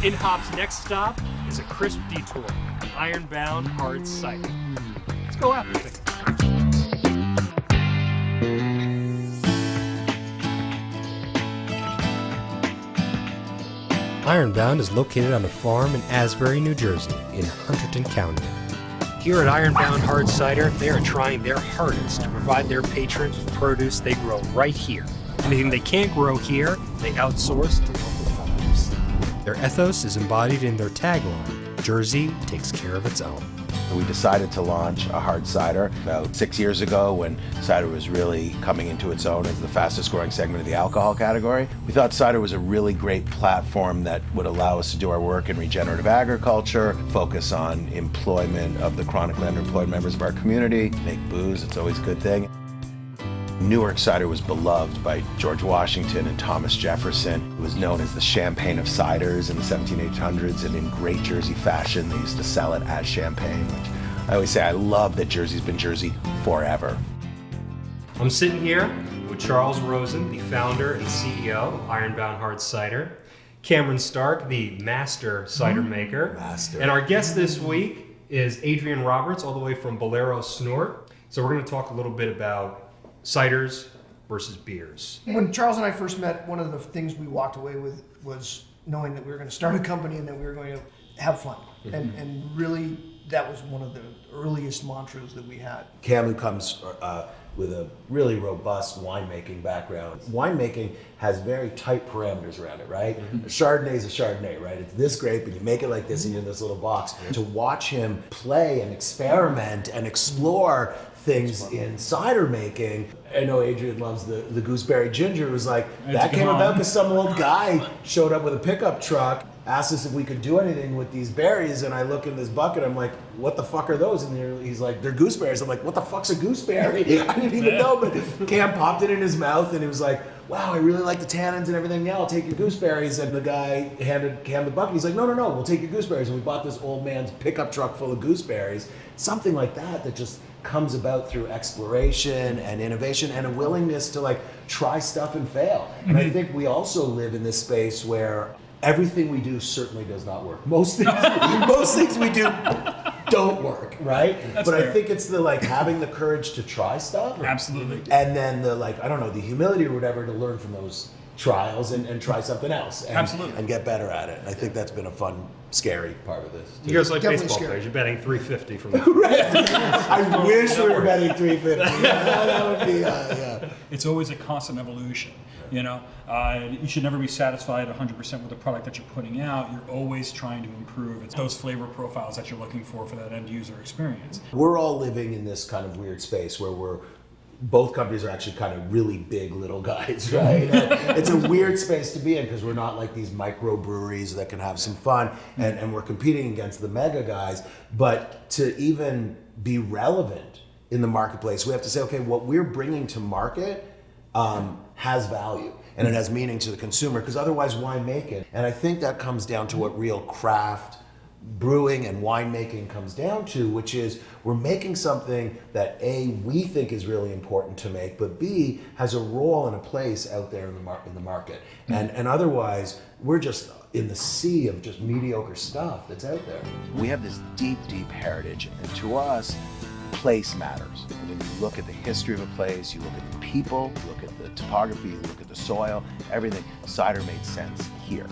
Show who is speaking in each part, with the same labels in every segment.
Speaker 1: Ihwt's next stop is a crisp detour, Ironbound Hard Cider. Let's go after things.
Speaker 2: Ironbound is located on a farm in Asbury, New Jersey, in Hunterdon County. Here at Ironbound Hard Cider, they are trying their hardest to provide their patrons with produce they grow right here. Anything they can't grow here, they outsource to local farms. Their ethos is embodied in their tagline, Jersey takes care of its own.
Speaker 3: We decided to launch a hard cider about 6 years ago when cider was really coming into its own as the fastest growing segment of the alcohol category. We thought cider was a really great platform that would allow us to do our work in regenerative agriculture, focus on employment of the chronically underemployed members of our community, make booze, it's always a good thing. Newark cider was beloved by George Washington and Thomas Jefferson. It was known as the champagne of ciders in the 1700s, and in great Jersey fashion, they used to sell it as champagne, which I always say I love that Jersey's been Jersey forever.
Speaker 1: I'm sitting here with Charles Rosen, the founder and CEO of Ironbound Hard Cider, Cameron Stark, the master cider maker, and our guest this week is Adrian Roberts, all the way from Bolero Snort. So we're going to talk a little bit about ciders versus beers.
Speaker 4: When Charles and I first met, one of the things we walked away with was knowing that we were going to start a company and that we were going to have fun. And really, that was one of the earliest mantras that we had.
Speaker 5: Cam, who comes with a really robust winemaking background. Winemaking has very tight parameters around it, right? A Chardonnay is a Chardonnay, right? It's this grape and you make it like this and you're in this little box. To watch him play and experiment and explore things in cider making. I know Adrian loves the gooseberry ginger. It was like, that came about because some old guy showed up with a pickup truck, asked us if we could do anything with these berries, and I look in this bucket, I'm like, what the fuck are those? And he's like, they're gooseberries. I'm like, what the fuck's a gooseberry? I didn't even know, but Cam popped it in his mouth and he was like, wow, I really like the tannins and everything. Yeah, I'll take your gooseberries. And the guy handed Cam the bucket. He's like, no, we'll take your gooseberries. And we bought this old man's pickup truck full of gooseberries. Something like that just comes about through exploration and innovation and a willingness to like try stuff and fail. And I think we also live in this space where everything we do certainly does not work. Most things we do don't work, right?
Speaker 6: That's
Speaker 5: but
Speaker 6: fair.
Speaker 5: I think it's the like having the courage to try stuff.
Speaker 6: Absolutely.
Speaker 5: And then the like, I don't know, the humility or whatever to learn from those trials and try something else. And,
Speaker 6: Absolutely.
Speaker 5: And get better at it. And I think that's been a fun, scary part of this.
Speaker 1: You guys like
Speaker 4: Definitely
Speaker 1: baseball
Speaker 4: scary.
Speaker 1: players, you're betting $350 from that.
Speaker 5: I wish we were betting 350. That would be, yeah.
Speaker 6: It's always a constant evolution. You know, you should never be satisfied 100% with the product that you're putting out. You're always trying to improve. It's those flavor profiles that you're looking for that end user experience.
Speaker 5: We're all living in this kind of weird space where both companies are actually kind of really big little guys, right? And it's a weird space to be in because we're not like these micro breweries that can have some fun and we're competing against the mega guys. But to even be relevant in the marketplace, we have to say, okay, what we're bringing to market has value and it has meaning to the consumer, because otherwise why make it? And I think that comes down to what real craft brewing and winemaking comes down to, which is we're making something that A, we think is really important to make, but B, has a role and a place out there in the market. And otherwise, we're just in the sea of just mediocre stuff that's out there.
Speaker 3: We have this deep, deep heritage, and to us, place matters. When you look at the history of a place, you look at the people, you look at the topography, you look at the soil, everything, cider made sense here.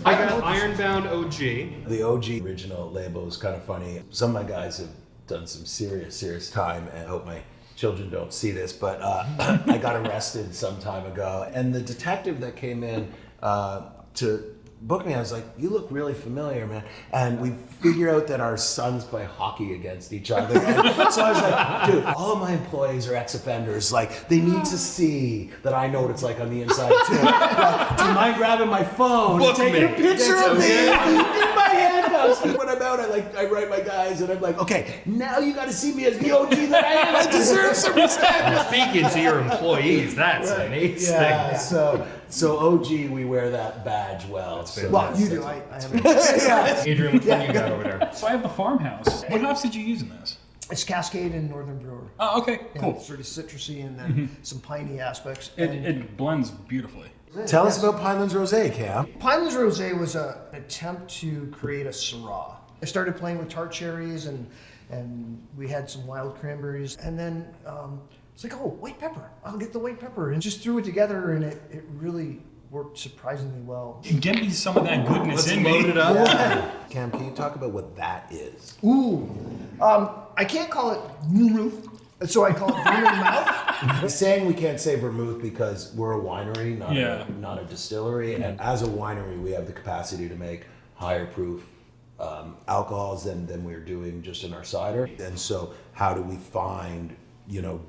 Speaker 1: I got Ironbound OG.
Speaker 5: The OG original label is kind of funny. Some of my guys have done some serious time, and I hope my children don't see this, but I got arrested some time ago, and the detective that came in to book me, I was like, you look really familiar, man. And we figure out that our sons play hockey against each other. And so I was like, dude, all of my employees are ex-offenders. Like, they need to see that I know what it's like on the inside too. Like, do you mind grabbing my phone and taking a picture of me in my handcuffs? When I'm out, I write my guys and I'm like, okay, now you gotta see me as the OG that I am. I deserve some respect.
Speaker 1: Speaking to your employees, that's amazing.
Speaker 5: Yeah, so OG, we wear that badge well.
Speaker 4: Well, you do. I haven't.
Speaker 5: Yeah.
Speaker 1: Adrian, what can you got over there?
Speaker 6: So I have the farmhouse. What hops did you use in this?
Speaker 4: It's Cascade and Northern Brewer.
Speaker 6: Oh, okay,
Speaker 4: Yeah,
Speaker 6: cool.
Speaker 4: it's sort of citrusy and then some piney aspects.
Speaker 6: It blends beautifully.
Speaker 5: Tell us about Pinelands Rose, Cam.
Speaker 4: Pinelands Rose was an attempt to create a Syrah. I started playing with tart cherries and we had some wild cranberries, and then it's like, oh, white pepper. I'll get the white pepper, and just threw it together, and it really worked surprisingly well.
Speaker 6: Get me some of that goodness in me.
Speaker 1: Load it up.
Speaker 5: Yeah. Cam, can you talk about what that is?
Speaker 4: Ooh, I can't call it vermouth, so I call it vermouth mouth.
Speaker 5: We're saying we can't say vermouth because we're a winery, not a distillery, and as a winery, we have the capacity to make higher proof alcohols than we're doing just in our cider. And so, how do we find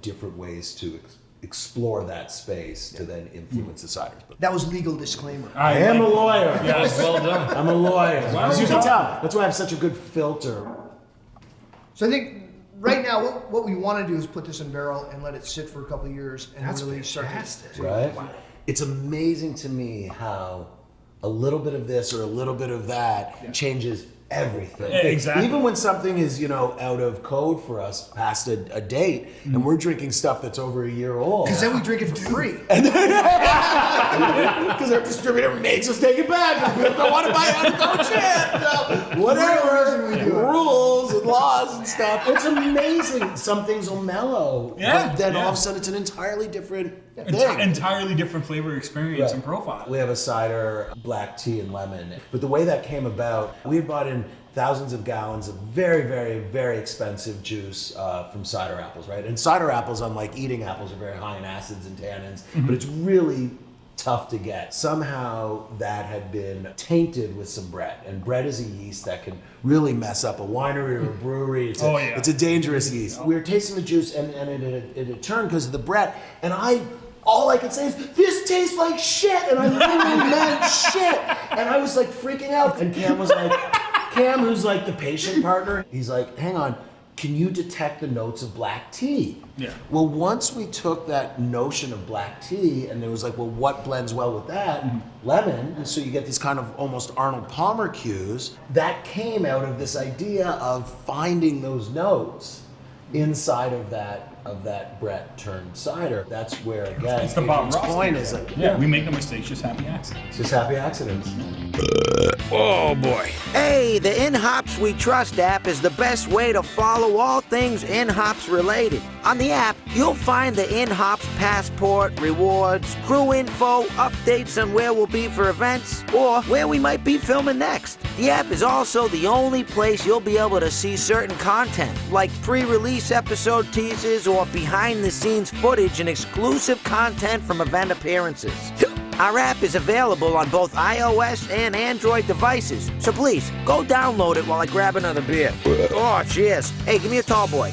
Speaker 5: different ways to explore that space to then influence the ciders?
Speaker 4: That was legal disclaimer.
Speaker 5: I am a lawyer.
Speaker 1: Yes, well done.
Speaker 5: I'm a lawyer.
Speaker 6: Wow.
Speaker 5: As you can tell, that's why I have such a good filter.
Speaker 4: So I think right now what we want to do is put this in barrel and let it sit for a couple of years and
Speaker 1: That's
Speaker 4: really
Speaker 1: fantastic.
Speaker 4: start
Speaker 5: Right? It's amazing to me how a little bit of this or a little bit of that changes everything.
Speaker 6: Yeah, exactly.
Speaker 5: Even when something is, out of code for us, past a date, and we're drinking stuff that's over a year old.
Speaker 4: Because then we drink it for free.
Speaker 5: Because our distributor makes us take it back. Because we don't want to buy it on the chance. So whatever.
Speaker 4: We do it.
Speaker 5: Rules and laws and stuff. It's amazing. Some things will mellow.
Speaker 6: Yeah,
Speaker 5: But then
Speaker 6: yeah.
Speaker 5: all of a sudden it's an entirely different thing.
Speaker 6: Entirely different flavor experience and profile.
Speaker 5: We have a cider, black tea, and lemon. But the way that came about, we had bought in thousands of gallons of very, very, very expensive juice from cider apples, right? And cider apples, unlike eating apples, are very high in acids and tannins, but it's really tough to get. Somehow that had been tainted with some Brett, and Brett is a yeast that can really mess up a winery or a brewery. It's a dangerous yeast. We were tasting the juice, and it had turned because of the Brett, and all I could say is, this tastes like shit, and I literally meant shit, and I was like freaking out, and Cam was like, who's like the patient partner, he's like, hang on, can you detect the notes of black tea?
Speaker 6: Yeah.
Speaker 5: Well, once we took that notion of black tea, and it was like, well, what blends well with that? Lemon. And so you get these kind of almost Arnold Palmer cues. That came out of this idea of finding those notes inside of that Brett turned cider. That's where, again,
Speaker 6: It's the Bob
Speaker 5: Adrian's
Speaker 6: Ross
Speaker 5: point
Speaker 6: thing.
Speaker 5: is like,
Speaker 6: Yeah, we make no mistakes, just happy accidents.
Speaker 5: it's just happy accidents.
Speaker 2: Oh boy.
Speaker 7: Hey, the In Hops We Trust app is the best way to follow all things In Hops related. On the app, you'll find the In Hops passport, rewards, crew info, updates on where we'll be for events, or where we might be filming next. The app is also the only place you'll be able to see certain content, like pre-release episode teasers or behind-the-scenes footage and exclusive content from event appearances. Our app is available on both iOS and Android devices, so please, go download it while I grab another beer. Oh, cheers. Hey, give me a tall boy.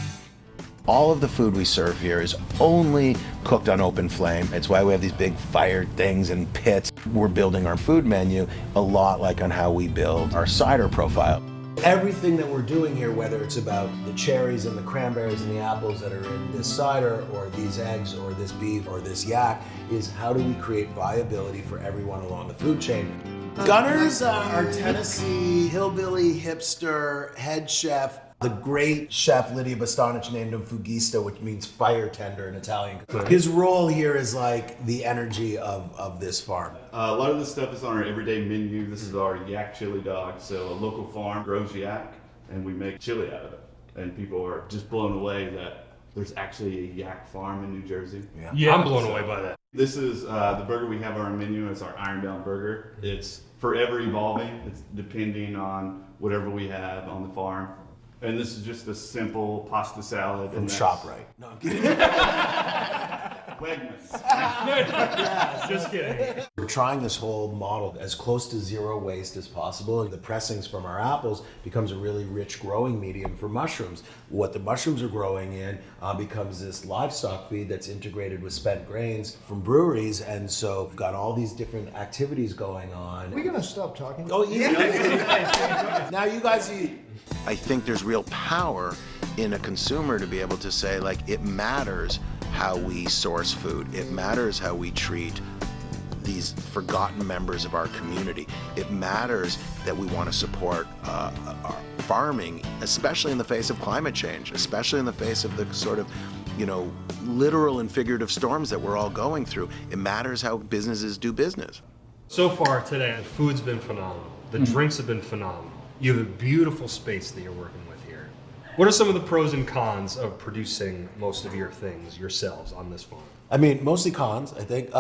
Speaker 3: All of the food we serve here is only cooked on open flame. It's why we have these big fire things and pits. We're building our food menu a lot like on how we build our cider profile.
Speaker 5: Everything that we're doing here, whether it's about the cherries and the cranberries and the apples that are in this cider, or these eggs, or this beef, or this yak, is how do we create viability for everyone along the food chain? Gunners, our Tennessee hillbilly hipster head chef, the great chef Lydia Bostanich named him Fugista, which means fire tender in Italian. His role here is like the energy of this farm.
Speaker 8: A lot of this stuff is on our everyday menu. This is our Yak Chili Dog. So a local farm grows yak, and we make chili out of it. And people are just blown away that there's actually a yak farm in New Jersey.
Speaker 6: Yeah.
Speaker 1: I'm blown away by that.
Speaker 8: This is the burger we have on our menu. It's our Ironbound Burger. It's forever evolving. It's depending on whatever we have on the farm. And this is just a simple pasta salad.
Speaker 5: From ShopRite. No, I'm kidding.
Speaker 8: Wegmans.
Speaker 1: Just kidding.
Speaker 5: We're trying this whole model as close to zero waste as possible. The pressings from our apples becomes a really rich growing medium for mushrooms. What the mushrooms are growing in becomes this livestock feed that's integrated with spent grains from breweries. And so we've got all these different activities going on.
Speaker 4: Are we gonna stop talking?
Speaker 5: Oh, now you guys eat.
Speaker 3: I think there's real power in a consumer to be able to say, like, it matters how we source food. It matters how we treat these forgotten members of our community. It matters that we want to support our farming, especially in the face of climate change, especially in the face of the sort of literal and figurative storms that we're all going through. It matters how businesses do business.
Speaker 1: So far today, the food's been phenomenal. The drinks have been phenomenal. You have a beautiful space that you're working with here. What are some of the pros and cons of producing most of your things yourselves on this farm?
Speaker 5: I mean, mostly cons, I think.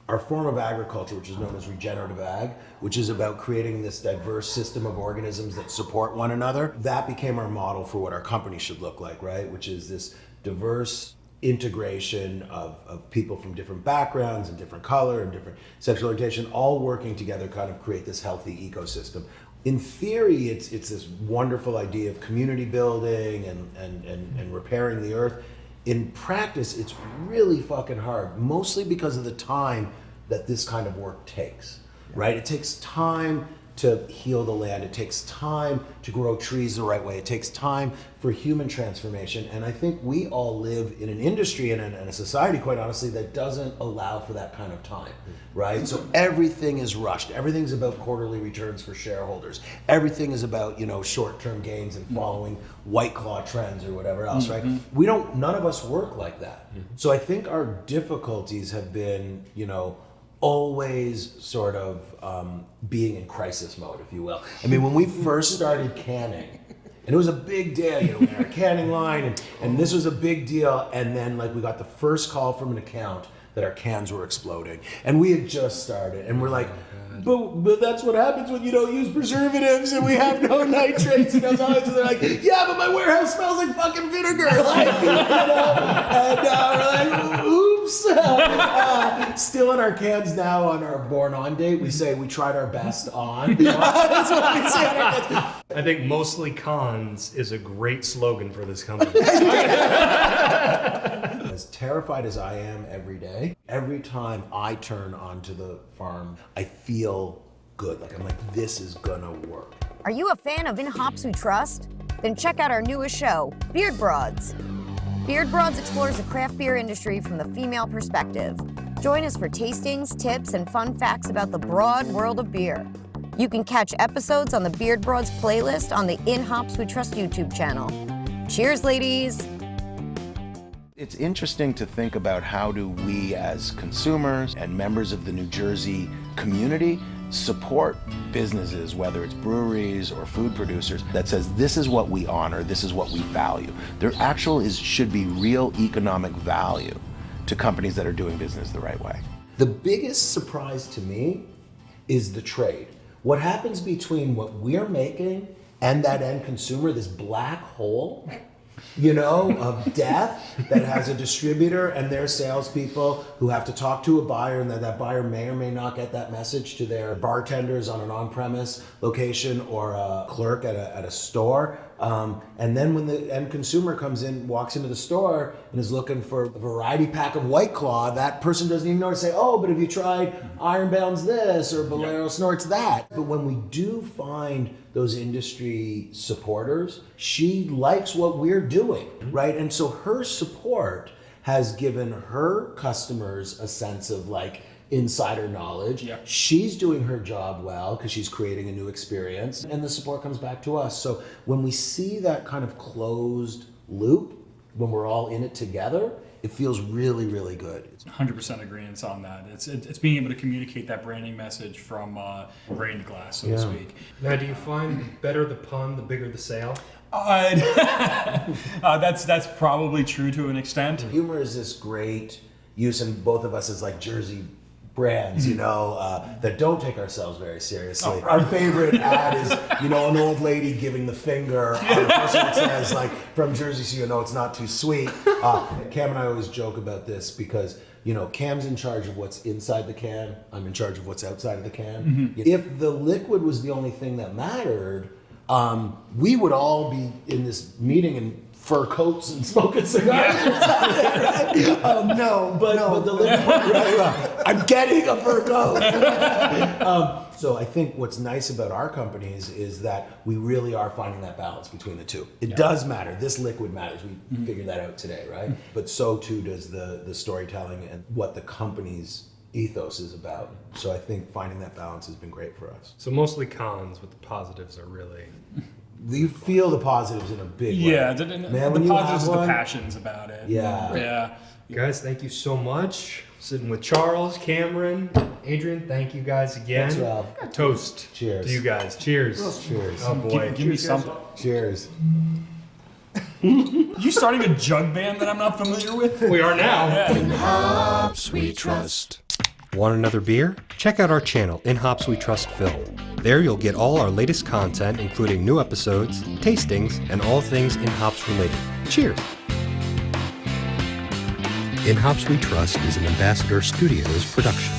Speaker 5: Our form of agriculture, which is known as regenerative ag, which is about creating this diverse system of organisms that support one another, that became our model for what our company should look like, right? Which is this diverse integration of people from different backgrounds and different color and different sexual orientation, all working together kind of create this healthy ecosystem. In theory, it's this wonderful idea of community building and repairing the earth. In practice, it's really fucking hard, mostly because of the time that this kind of work takes, right? It takes time to heal the land. It takes time to grow trees the right way. It takes time for human transformation. And I think we all live in an industry and a society, quite honestly, that doesn't allow for that kind of time, right? So everything is rushed. Everything's about quarterly returns for shareholders. Everything is about, short-term gains and following White Claw trends or whatever else, right? None of us work like that. So I think our difficulties have been, always sort of being in crisis mode, if you will. I mean, when we first started canning, and it was a big deal, we had our canning line, and this was a big deal, and then we got the first call from an account that our cans were exploding, and we had just started, and we're like, but that's what happens when you don't use preservatives and we have no nitrates and those others. And they're like, yeah, but my warehouse smells like fucking vinegar. And we're like, oops. Still in our cans now on our born on date, we say we tried our best on. That's what we say on our cans.
Speaker 1: I think mostly cons is a great slogan for this company.
Speaker 5: As terrified as I am every day, every time I turn onto the farm, I feel good. I'm like, this is gonna work.
Speaker 9: Are you a fan of Ihwt We Trust? Then check out our newest show, Beard Broads. Beard Broads explores the craft beer industry from the female perspective. Join us for tastings, tips, and fun facts about the broad world of beer. You can catch episodes on the Beard Broads playlist on the Ihwt We Trust YouTube channel. Cheers, ladies!
Speaker 3: It's interesting to think about how do we as consumers and members of the New Jersey community support businesses, whether it's breweries or food producers, that says this is what we honor, this is what we value. There should be real economic value to companies that are doing business the right way.
Speaker 5: The biggest surprise to me is the trade. What happens between what we're making and that end consumer, this black hole, of death that has a distributor and their salespeople who have to talk to a buyer, and that buyer may or may not get that message to their bartenders on an on-premise location or a clerk at a store. And then when the end consumer walks into the store and is looking for a variety pack of White Claw, that person doesn't even know to say, oh, but have you tried Ironbound's this or Bolero Snorts that? But when we do find those industry supporters, she likes what we're doing, right? And so her support has given her customers a sense of insider knowledge. Yeah. She's doing her job well because she's creating a new experience, and the support comes back to us. So when we see that kind of closed loop, when we're all in it together, it feels really, really good.
Speaker 6: 100% agreement on that. It's being able to communicate that branding message from brain to glass, so to speak.
Speaker 1: Now, do you find the better the pun, the bigger the sale?
Speaker 6: That's probably true to an extent.
Speaker 5: Humor is this great use in both of us as Jersey brands, that don't take ourselves very seriously. Our favorite ad is, an old lady giving the finger on a person that says, from Jersey, so it's not too sweet. Cam and I always joke about this because, Cam's in charge of what's inside the can. I'm in charge of what's outside of the can. Mm-hmm. If the liquid was the only thing that mattered, we would all be in this meeting in fur coats and smoking cigars. But the liquid, right, I'm getting a fur coat. So I think what's nice about our companies is that we really are finding that balance between the two. It does matter. This liquid matters. We figured that out today, right? But so too does the storytelling and what the company's ethos is about. So I think finding that balance has been great for us.
Speaker 1: So mostly cons, but the positives are really
Speaker 5: You feel the positives in a big way.
Speaker 6: Yeah, the
Speaker 5: when you
Speaker 6: positives,
Speaker 5: have
Speaker 6: the
Speaker 5: one,
Speaker 6: passions about it.
Speaker 5: Yeah.
Speaker 6: Yeah.
Speaker 1: Guys, thank you so much. Sitting with Charles, Cameron, Adrian, thank you guys again.
Speaker 5: Thanks, Ralph.
Speaker 1: Toast.
Speaker 5: Cheers.
Speaker 1: To you guys. Cheers.
Speaker 5: Cheers.
Speaker 1: Oh boy.
Speaker 6: Give me something.
Speaker 5: Cheers.
Speaker 6: You starting a jug band that I'm not familiar with?
Speaker 1: We are now.
Speaker 2: In Hops We Trust. Want another beer? Check out our channel, In Hops We Trust Film. There you'll get all our latest content, including new episodes, tastings, and all things In Hops related. Cheers! In Hops We Trust is an Ambassador Studios production.